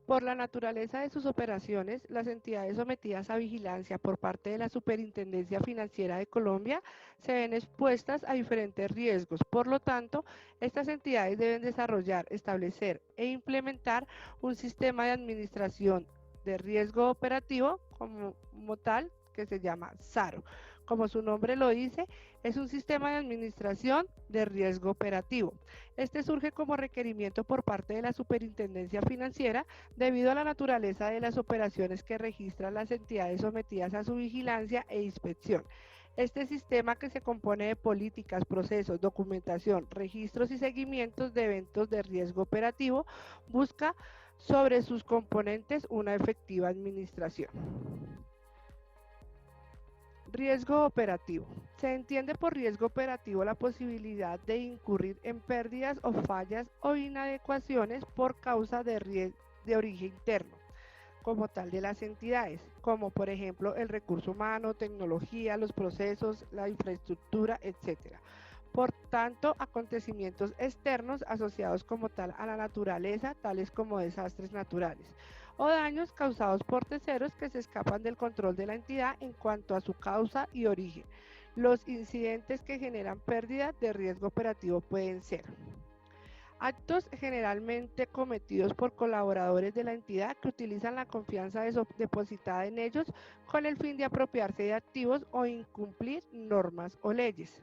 Por la naturaleza de sus operaciones, las entidades sometidas a vigilancia por parte de la Superintendencia Financiera de Colombia se ven expuestas a diferentes riesgos. Por lo tanto, estas entidades deben desarrollar, establecer e implementar un sistema de administración de riesgo operativo como tal que se llama SARO. Como su nombre lo dice, es un sistema de administración de riesgo operativo. Este surge como requerimiento por parte de la Superintendencia Financiera debido a la naturaleza de las operaciones que registran las entidades sometidas a su vigilancia e inspección. Este sistema, que se compone de políticas, procesos, documentación, registros y seguimientos de eventos de riesgo operativo, busca sobre sus componentes una efectiva administración. Riesgo operativo. Se entiende por riesgo operativo la posibilidad de incurrir en pérdidas o fallas o inadecuaciones por causa de origen interno, como tal de las entidades, como por ejemplo el recurso humano, tecnología, los procesos, la infraestructura, etcétera. Por tanto, acontecimientos externos asociados como tal a la naturaleza, tales como desastres naturales, o daños causados por terceros que se escapan del control de la entidad en cuanto a su causa y origen. Los incidentes que generan pérdida de riesgo operativo pueden ser actos generalmente cometidos por colaboradores de la entidad que utilizan la confianza depositada en ellos con el fin de apropiarse de activos o incumplir normas o leyes.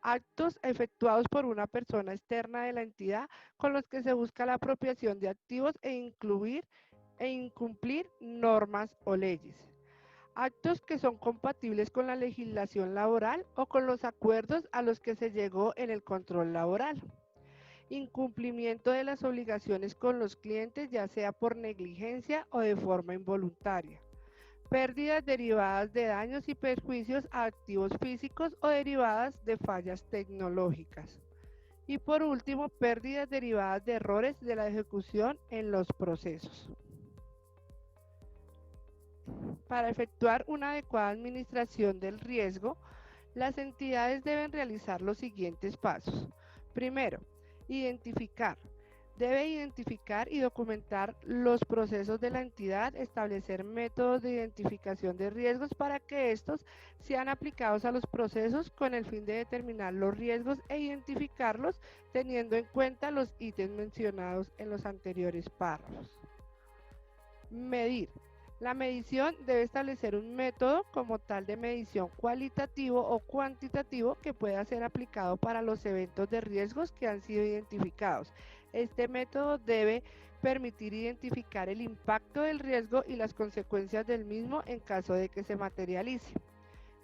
Actos efectuados por una persona externa de la entidad con los que se busca la apropiación de activos e incumplir normas o leyes. Actos que son compatibles con la legislación laboral o con los acuerdos a los que se llegó en el control laboral. Incumplimiento de las obligaciones con los clientes, ya sea por negligencia o de forma involuntaria. Pérdidas derivadas de daños y perjuicios a activos físicos o derivadas de fallas tecnológicas. Y por último, pérdidas derivadas de errores de la ejecución en los procesos. Para efectuar una adecuada administración del riesgo, las entidades deben realizar los siguientes pasos. Primero, identificar. Debe identificar y documentar los procesos de la entidad, establecer métodos de identificación de riesgos para que estos sean aplicados a los procesos con el fin de determinar los riesgos e identificarlos teniendo en cuenta los ítems mencionados en los anteriores párrafos. Medir. La medición debe establecer un método como tal de medición cualitativo o cuantitativo que pueda ser aplicado para los eventos de riesgos que han sido identificados. Este método debe permitir identificar el impacto del riesgo y las consecuencias del mismo en caso de que se materialice.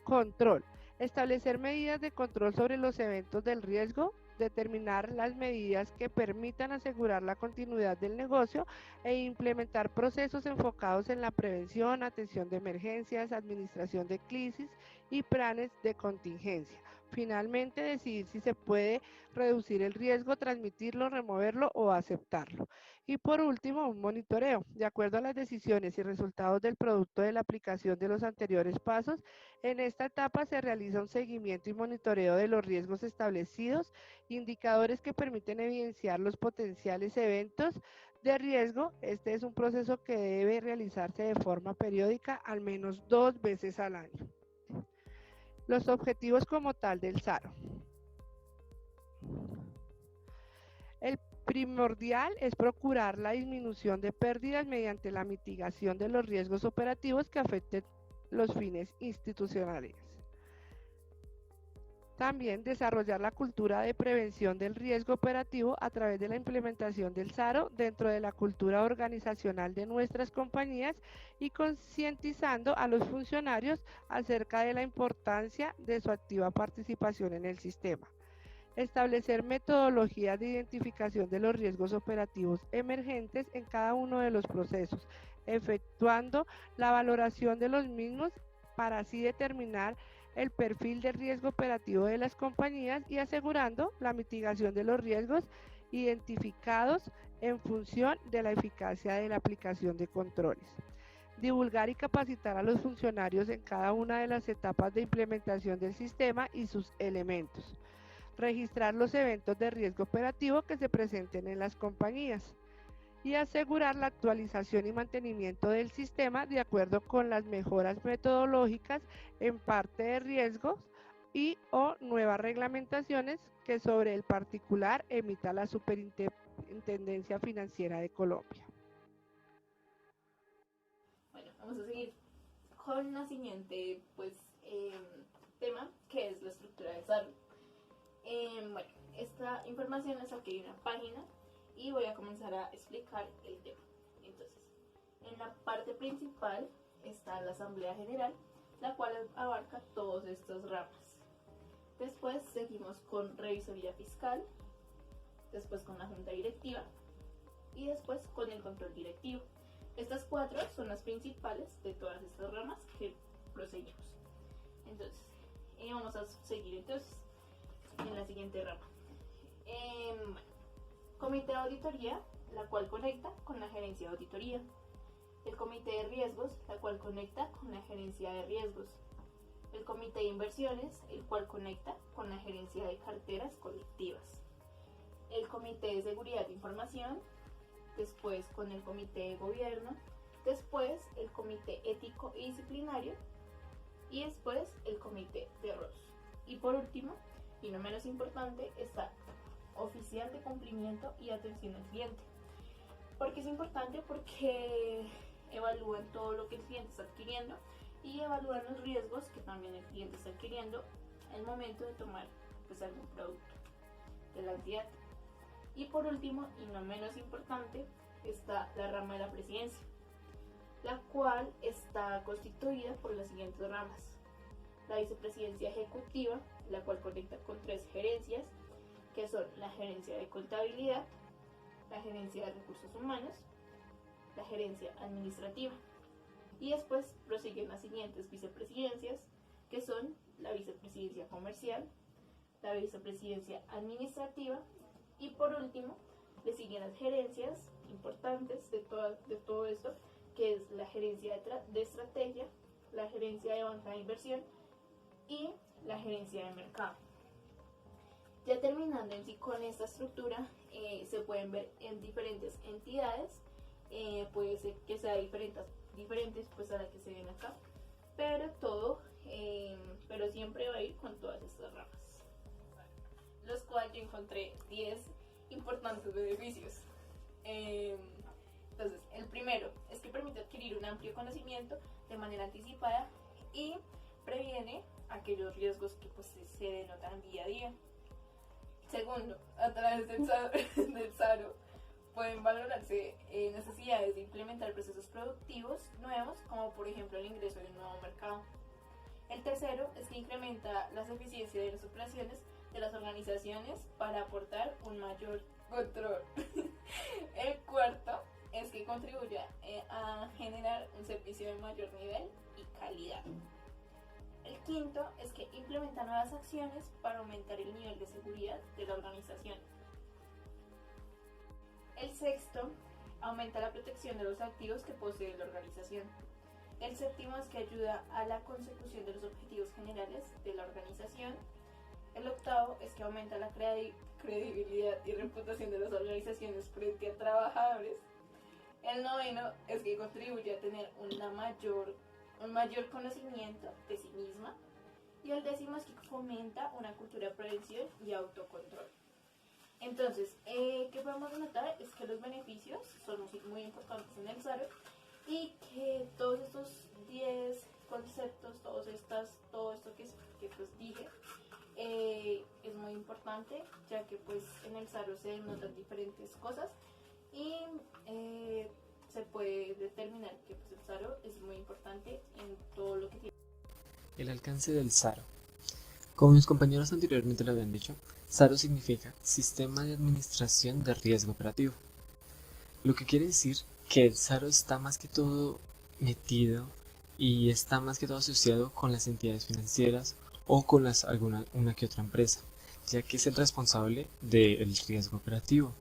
Control. Establecer medidas de control sobre los eventos del riesgo, determinar las medidas que permitan asegurar la continuidad del negocio e implementar procesos enfocados en la prevención, atención de emergencias, administración de crisis y planes de contingencia. Finalmente, decidir si se puede reducir el riesgo, transmitirlo, removerlo o aceptarlo. Y por último, un monitoreo. De acuerdo a las decisiones y resultados del producto de la aplicación de los anteriores pasos, en esta etapa se realiza un seguimiento y monitoreo de los riesgos establecidos, indicadores que permiten evidenciar los potenciales eventos de riesgo. Este es un proceso que debe realizarse de forma periódica, al menos 2 veces al año. Los objetivos como tal del SARO. El primordial es procurar la disminución de pérdidas mediante la mitigación de los riesgos operativos que afecten los fines institucionales. También desarrollar la cultura de prevención del riesgo operativo a través de la implementación del SARO dentro de la cultura organizacional de nuestras compañías y concientizando a los funcionarios acerca de la importancia de su activa participación en el sistema. Establecer metodologías de identificación de los riesgos operativos emergentes en cada uno de los procesos, efectuando la valoración de los mismos para así determinar el perfil de riesgo operativo de las compañías y asegurando la mitigación de los riesgos identificados en función de la eficacia de la aplicación de controles. Divulgar y capacitar a los funcionarios en cada una de las etapas de implementación del sistema y sus elementos. Registrar los eventos de riesgo operativo que se presenten en las compañías. y asegurar la actualización y mantenimiento del sistema de acuerdo con las mejoras metodológicas en parte de riesgos y o nuevas reglamentaciones que sobre el particular emita la Superintendencia Financiera de Colombia. Bueno, vamos a seguir con la siguiente tema, que es la estructura del SARO. Bueno, esta información la saqué de una página y voy a comenzar a explicar el tema. Entonces, en la parte principal está la Asamblea General, la cual abarca todas estas ramas. Después seguimos con Revisoría Fiscal, después con la Junta Directiva y después con el Control Directivo. Estas cuatro son las principales de todas estas ramas que proseguimos. Entonces, vamos a seguir entonces en la siguiente rama. Comité de Auditoría, la cual conecta con la Gerencia de Auditoría. El Comité de Riesgos, la cual conecta con la Gerencia de Riesgos. El Comité de Inversiones, el cual conecta con la Gerencia de Carteras Colectivas. El Comité de Seguridad de Información, después con el Comité de Gobierno, después el Comité Ético y Disciplinario y después el Comité de ROS. Y por último, y no menos importante, está Oficial de Cumplimiento y Atención al Cliente. ¿Por qué es importante? Porque evalúan todo lo que el cliente está adquiriendo y evalúan los riesgos que también el cliente está adquiriendo al momento de tomar algún producto de la entidad. Y por último, y no menos importante, está la rama de la presidencia, la cual está constituida por las siguientes ramas. La vicepresidencia ejecutiva, la cual conecta con tres gerencias, que son la gerencia de contabilidad, la gerencia de recursos humanos, la gerencia administrativa. Y después prosiguen las siguientes vicepresidencias, que son la vicepresidencia comercial, la vicepresidencia administrativa y por último le siguen las gerencias importantes de todo esto, que es la gerencia de estrategia, la gerencia de banca de inversión y la gerencia de mercado. Ya terminando en sí con esta estructura, se pueden ver en diferentes entidades, puede ser que sea diferentes pues a la que se ven acá, pero pero siempre va a ir con todas estas ramas, los cuales yo encontré 10 importantes beneficios. Entonces, el primero es que permite adquirir un amplio conocimiento de manera anticipada y previene aquellos riesgos que se denotan día a día. Segundo, a través del SARO pueden valorarse necesidades de implementar procesos productivos nuevos, como por ejemplo el ingreso de un nuevo mercado. El tercero es que incrementa las eficiencias de las operaciones de las organizaciones para aportar un mayor control. El cuarto es que contribuye a generar un servicio de mayor nivel y calidad. El quinto es que implementa nuevas acciones para aumentar el nivel de seguridad de la organización. El sexto, aumenta la protección de los activos que posee la organización. El séptimo es que ayuda a la consecución de los objetivos generales de la organización. El octavo es que aumenta la credibilidad y reputación de las organizaciones frente a trabajadores. El noveno es que contribuye a tener un mayor conocimiento de sí misma. Y el décimo es que fomenta una cultura de prevención y autocontrol. Entonces, ¿qué podemos notar? Es que los beneficios son muy importantes en el SARO y que todos estos 10 conceptos, todo esto que dije, es muy importante, ya que en el SARO se denotan diferentes cosas y se puede determinar que el SARO es muy importante en todo lo que tiene. El alcance del SARO. Como mis compañeros anteriormente lo habían dicho, SARO significa Sistema de Administración de Riesgo Operativo. Lo que quiere decir que el SARO está más que todo metido y está más que todo asociado con las entidades financieras o con una que otra empresa, ya que es el responsable del riesgo operativo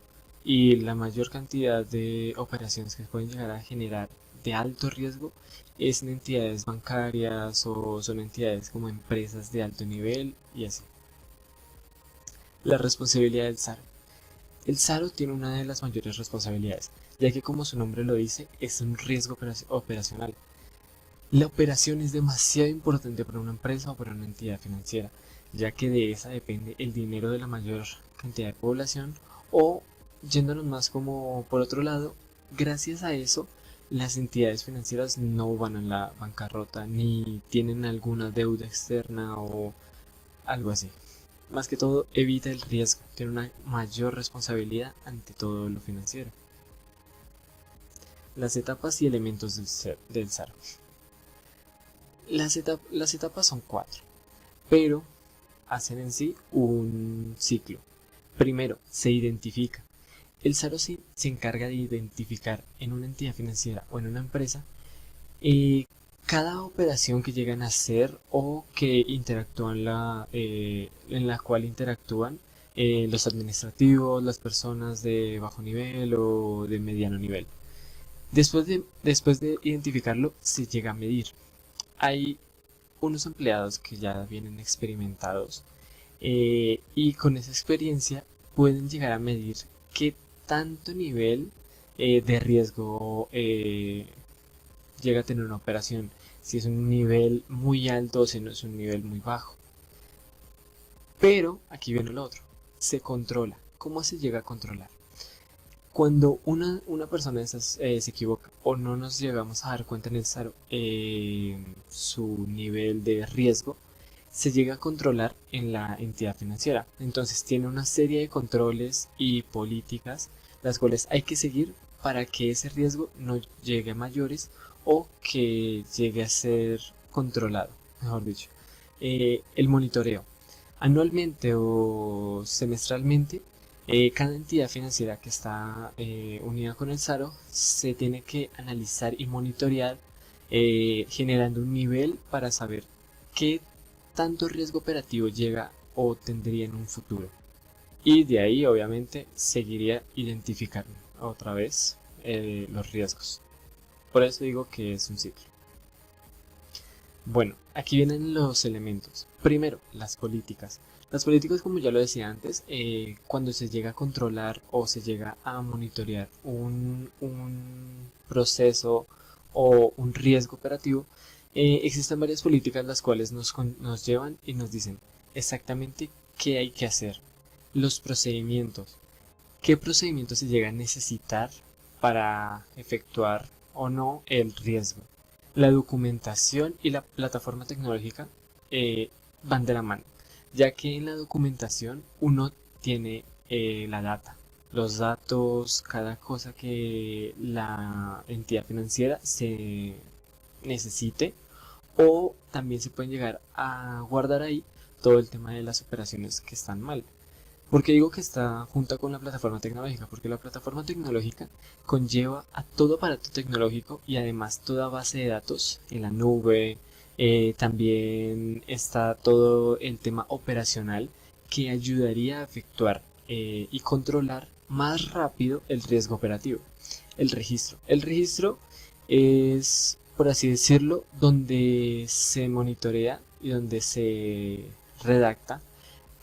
y la mayor cantidad de operaciones que pueden llegar a generar de alto riesgo es en entidades bancarias o son entidades como empresas de alto nivel y así. La responsabilidad del SARO. El SARO tiene una de las mayores responsabilidades, ya que como su nombre lo dice, es un riesgo operacional. La operación es demasiado importante para una empresa o para una entidad financiera, ya que de esa depende el dinero de la mayor cantidad de población o, yéndonos más como por otro lado, gracias a eso las entidades financieras no van a la bancarrota ni tienen alguna deuda externa o algo así. Más que todo evita el riesgo, tiene una mayor responsabilidad ante todo lo financiero. Las etapas y elementos del SARO. Las etapas son 4, pero hacen en sí un ciclo. Primero, se identifica. El SARO se encarga de identificar en una entidad financiera o en una empresa cada operación que llegan a hacer o que interactúan en la cual interactúan los administrativos, las personas de bajo nivel o de mediano nivel. Después de identificarlo, se llega a medir. Hay unos empleados que ya vienen experimentados y con esa experiencia pueden llegar a medir qué tanto nivel de riesgo llega a tener una operación, si es un nivel muy alto o si no es un nivel muy bajo. Pero aquí viene lo otro, se controla. ¿Cómo se llega a controlar? Cuando una persona de esas se equivoca o no nos llegamos a dar cuenta en el SARO su nivel de riesgo, se llega a controlar en la entidad financiera. Entonces tiene una serie de controles y políticas las cuales hay que seguir para que ese riesgo no llegue a mayores o que llegue a ser controlado, mejor dicho. El monitoreo. Anualmente o semestralmente, cada entidad financiera que está unida con el SARO se tiene que analizar y monitorear generando un nivel para saber qué tanto riesgo operativo llega o tendría en un futuro. Y de ahí obviamente seguiría identificando otra vez los riesgos. Por eso digo que es un ciclo. Bueno, aquí vienen los elementos. Primero, las políticas. Las políticas, como ya lo decía antes, cuando se llega a controlar o se llega a monitorear un proceso o un riesgo operativo, existen varias políticas las cuales nos llevan y nos dicen exactamente qué hay que hacer. Los procedimientos. ¿Qué procedimientos se llega a necesitar para efectuar o no el riesgo? La documentación y la plataforma tecnológica van de la mano, ya que en la documentación uno tiene la data, los datos, cada cosa que la entidad financiera se necesite, o también se pueden llegar a guardar ahí todo el tema de las operaciones que están mal. ¿Por qué digo que está junta con la plataforma tecnológica? Porque la plataforma tecnológica conlleva a todo aparato tecnológico y además toda base de datos en la nube. También está todo el tema operacional que ayudaría a efectuar y controlar más rápido el riesgo operativo. El registro. El registro es, por así decirlo, donde se monitorea y donde se redacta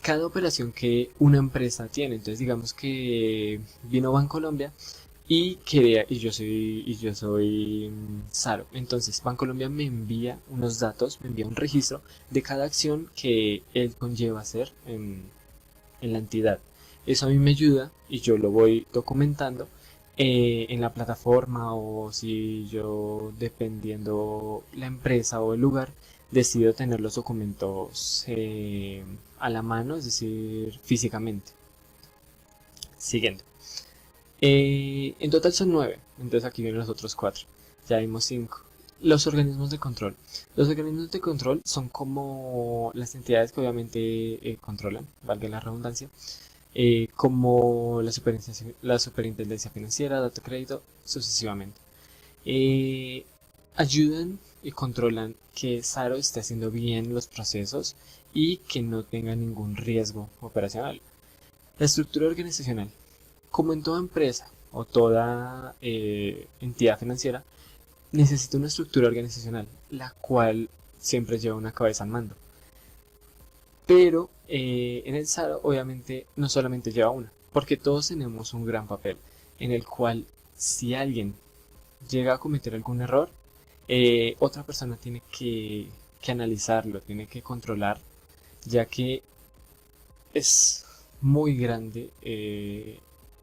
cada operación que una empresa tiene. Entonces digamos que vino Bancolombia y yo soy SARO. Entonces Bancolombia me envía unos datos, me envía un registro de cada acción que él conlleva hacer en la entidad. Eso a mí me ayuda y yo lo voy documentando en la plataforma, o si yo, dependiendo la empresa o el lugar, decido tener los documentos a la mano, es decir, físicamente. Siguiendo. En total son 9, entonces aquí vienen los otros 4. Ya vimos 5. Los organismos de control. Los organismos de control son como las entidades que obviamente controlan, valga la redundancia, como la superintendencia financiera, dato crédito, sucesivamente. Ayudan y controlan que SARO esté haciendo bien los procesos y que no tenga ningún riesgo operacional. La estructura organizacional. Como en toda empresa o toda entidad financiera, necesita una estructura organizacional, la cual siempre lleva una cabeza al mando. Pero en el SARO obviamente no solamente lleva una, porque todos tenemos un gran papel en el cual si alguien llega a cometer algún error, otra persona tiene que analizarlo, tiene que controlar, ya que es muy grande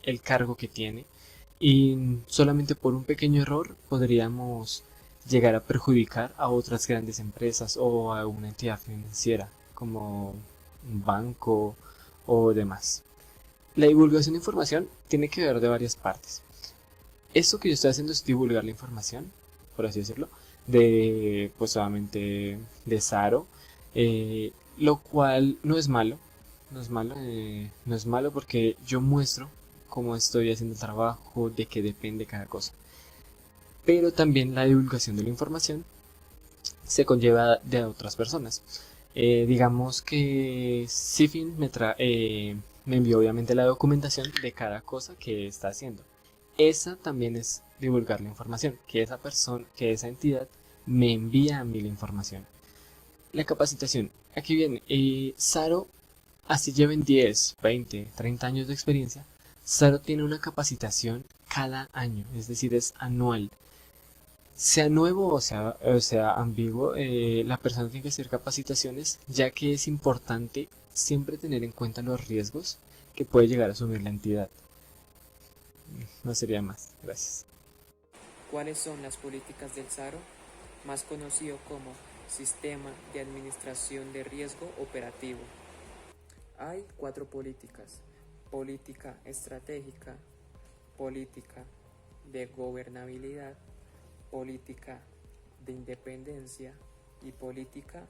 el cargo que tiene y solamente por un pequeño error podríamos llegar a perjudicar a otras grandes empresas o a una entidad financiera como un banco o demás. La divulgación de información tiene que ver de varias partes. Esto que yo estoy haciendo es divulgar la información, por así decirlo, de, pues obviamente, de Saro, lo cual no es malo, no es malo porque yo muestro cómo estoy haciendo el trabajo, de qué depende cada cosa. Pero también la divulgación de la información se conlleva de otras personas. Digamos que Sifin me envió obviamente la documentación de cada cosa que está haciendo. Esa también es divulgar la información, que esa persona, que esa entidad me envía a mí la información. La capacitación, aquí viene, Saro, así lleven 10, 20, 30 años de experiencia, Saro tiene una capacitación cada año, es decir, es anual. Sea nuevo o sea ambiguo, la persona tiene que hacer capacitaciones, ya que es importante siempre tener en cuenta los riesgos que puede llegar a asumir la entidad. No sería más. Gracias. ¿Cuáles son las políticas del SARO? Más conocido como Sistema de Administración de Riesgo Operativo. Hay 4 políticas: política estratégica, política de gobernabilidad, política de independencia y política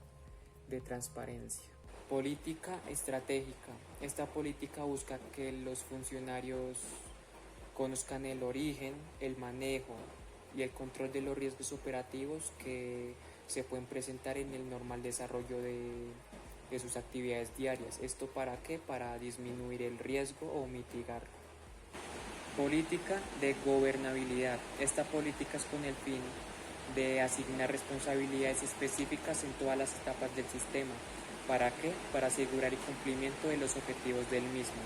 de transparencia. Política estratégica. Esta política busca que los funcionarios conozcan el origen, el manejo y el control de los riesgos operativos que se pueden presentar en el normal desarrollo de sus actividades diarias. ¿Esto para qué? Para disminuir el riesgo o mitigarlo. Política de gobernabilidad. Esta política es con el fin de asignar responsabilidades específicas en todas las etapas del sistema. ¿Para qué? Para asegurar el cumplimiento de los objetivos del mismo.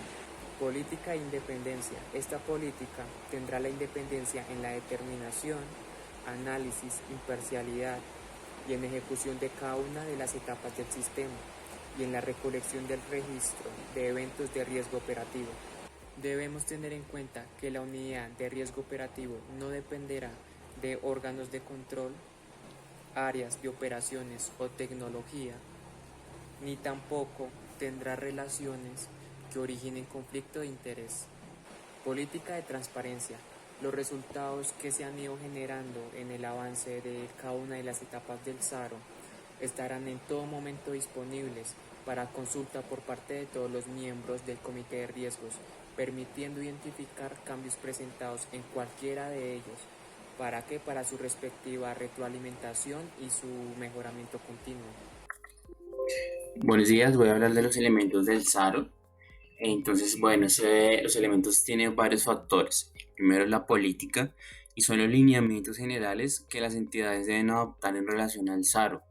Política de independencia. Esta política tendrá la independencia en la determinación, análisis, imparcialidad y en ejecución de cada una de las etapas del sistema y en la recolección del registro de eventos de riesgo operativo. Debemos tener en cuenta que la unidad de riesgo operativo no dependerá de órganos de control, áreas de operaciones o tecnología, ni tampoco tendrá relaciones que originen conflicto de interés. Política de transparencia. Los resultados que se han ido generando en el avance de cada una de las etapas del SARO estarán en todo momento disponibles para consulta por parte de todos los miembros del Comité de Riesgos, permitiendo identificar cambios presentados en cualquiera de ellos. ¿Para qué? Para su respectiva retroalimentación y su mejoramiento continuo. Buenos días, voy a hablar de los elementos del SARO. Entonces, bueno, los elementos tienen varios factores. Primero es la política y son los lineamientos generales que las entidades deben adoptar en relación al SARO.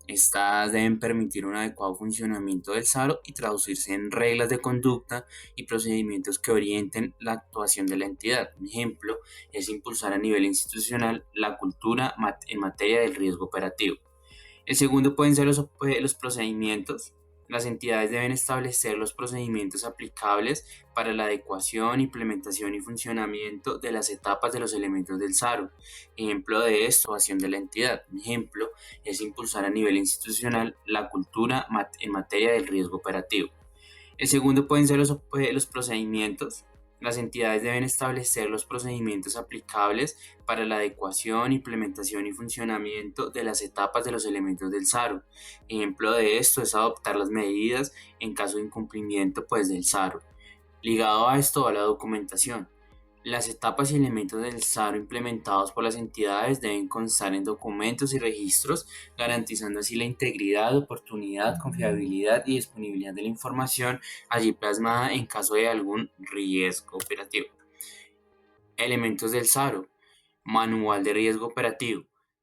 Estas deben permitir un adecuado funcionamiento del SARO y traducirse en reglas de conducta y procedimientos que orienten la actuación de la entidad. Un ejemplo es impulsar a nivel institucional la cultura en materia del riesgo operativo. El segundo pueden ser los procedimientos. Las entidades deben establecer los procedimientos aplicables para la adecuación, implementación y funcionamiento de las etapas de los elementos del SARO. Ejemplo de esto, acción de la entidad. Un ejemplo es impulsar a nivel institucional la cultura en materia del riesgo operativo. El segundo pueden ser los procedimientos. Las entidades deben establecer los procedimientos aplicables para la adecuación, implementación y funcionamiento de las etapas de los elementos del SARO. Ejemplo de esto es adoptar las medidas en caso de incumplimiento del SARO. Ligado a esto va la documentación. Las etapas y elementos del SARO implementados por las entidades deben constar en documentos y registros, garantizando así la integridad, oportunidad, confiabilidad y disponibilidad de la información allí plasmada en caso de algún riesgo operativo. Elementos del SARO. Manual de riesgo operativo.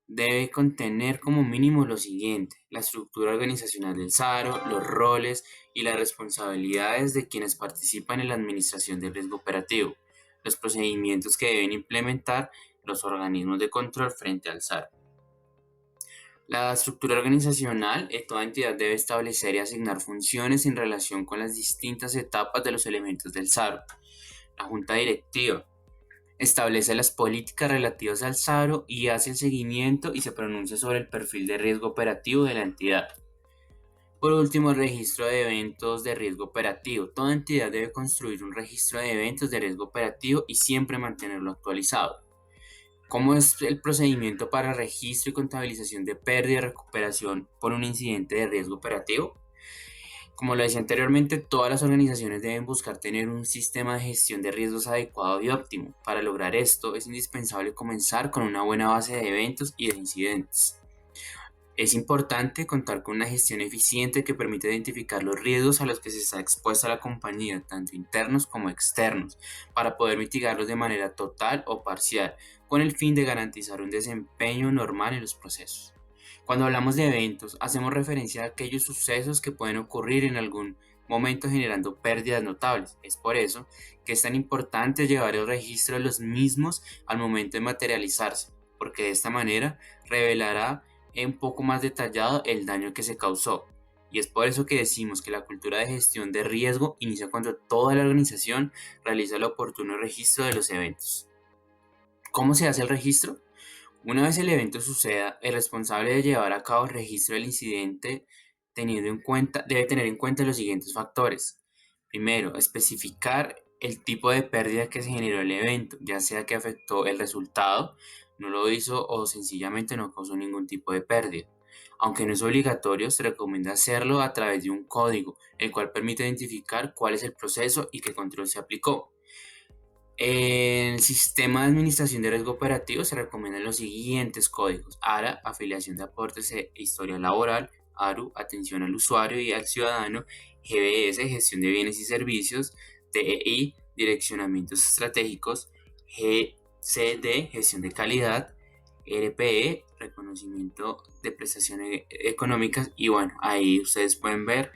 debe contener como mínimo lo siguiente: la estructura organizacional del SARO, los roles y las responsabilidades de quienes participan en la administración del riesgo operativo, los procedimientos que deben implementar los organismos de control frente al SARO. La estructura organizacional, toda entidad debe establecer y asignar funciones en relación con las distintas etapas de los elementos del SARO. La junta directiva establece las políticas relativas al SARO y hace el seguimiento y se pronuncia sobre el perfil de riesgo operativo de la entidad. Por último, el registro de eventos de riesgo operativo. Toda entidad debe construir un registro de eventos de riesgo operativo y siempre mantenerlo actualizado. ¿Cómo es el procedimiento para registro y contabilización de pérdida y recuperación por un incidente de riesgo operativo? Como lo decía anteriormente, todas las organizaciones deben buscar tener un sistema de gestión de riesgos adecuado y óptimo. Para lograr esto, es indispensable comenzar con una buena base de eventos y de incidentes. Es importante contar con una gestión eficiente que permita identificar los riesgos a los que se está expuesta la compañía, tanto internos como externos, para poder mitigarlos de manera total o parcial, con el fin de garantizar un desempeño normal en los procesos. Cuando hablamos de eventos, hacemos referencia a aquellos sucesos que pueden ocurrir en algún momento generando pérdidas notables. Es por eso que es tan importante llevar el registro de los mismos al momento de materializarse, porque de esta manera revelará un poco más detallado el daño que se causó. Y es por eso que decimos que la cultura de gestión de riesgo inicia cuando toda la organización realiza el oportuno registro de los eventos. ¿Cómo se hace el registro? Una vez el evento suceda, el responsable de llevar a cabo el registro del incidente debe tener en cuenta los siguientes factores. Primero, especificar el tipo de pérdida que se generó el evento, ya sea que afectó el resultado, no lo hizo o sencillamente no causó ningún tipo de pérdida. Aunque no es obligatorio, se recomienda hacerlo a través de un código, el cual permite identificar cuál es el proceso y qué control se aplicó. En el sistema de administración de riesgo operativo se recomiendan los siguientes códigos: ARA, afiliación de aportes e historia laboral; ARU, atención al usuario y al ciudadano; GBS, gestión de bienes y servicios; DEI, direccionamientos estratégicos; GCD, gestión de calidad; RPE, reconocimiento de prestaciones económicas. Y bueno, ahí ustedes pueden ver